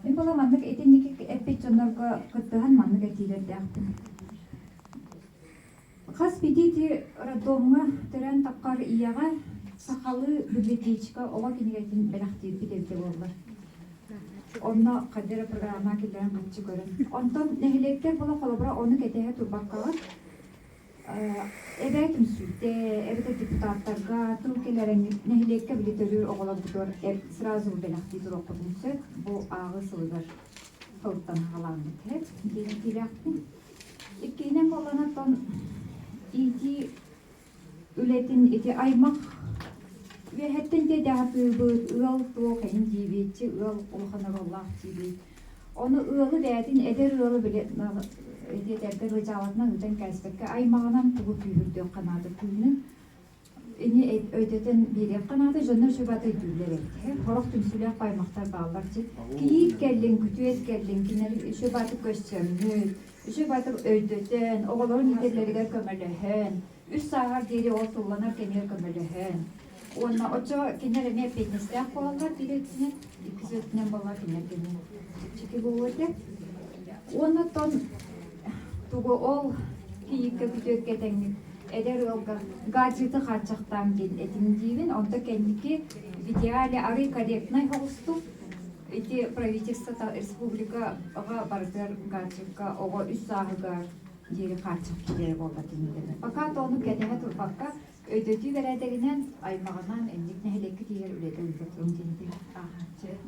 Мен бала маннык этенники эппечоннорго кыттыхан маннык этилердээхтим. Хас бидити роддомга төрөн тапкар ияга сахалы библиотечка ова кинигетин белахтир бидевде боллар. Онно кадера программа килен качы көрөн. Онтон нехилектер бола холобра оны кетеге турбаккага эбетим сүйтте, эбете депутаттарга, туркелерен нехилекке билетөрүр оголобдор сразу белахти туроккунсөк, бу агы сылгар толтан халанды тет, дилахти. Иккинен боланаттон ити үлетин ити аймак вехеттен де дапыбыт ыл туохен дибитчи ыл улханароллах дибит. Оны ылы бәтин эдер ылы билет эдердер рыжалатна үтен кәспекке аймагынан тугу күйүрдө канады күйүнүн эни өйдөтен береп канады жоннор шөбаты дүлер. Хорок түнсүлөк баймактар баалар жи. Кийит келлин күтүет келлин кинер шөбаты көччөмү, шөбаты өйдөтен оголорун идерлерге көмөлөһөн, үс сагар дери отулланар кенер көмөлөһөн. Онна очо кинер эме петнестер колалар билетинен икизөтүнөн болар кинер кинер. Чеки болуэте. Онна тон тугу ол кийикке күтөт кетеңи эдер олга гаджеты хачактан кин этиндивин онда кенники идеале ары корректный холсту эти правительство республика ага бардыр гаджетка ого үс сагыгар дери хачак кидер болда кинер. Пока тону кетеге турбакка өйдөтү бередегинен аймагынан эмник нехелекки тиер үлете үлгөтүн динди.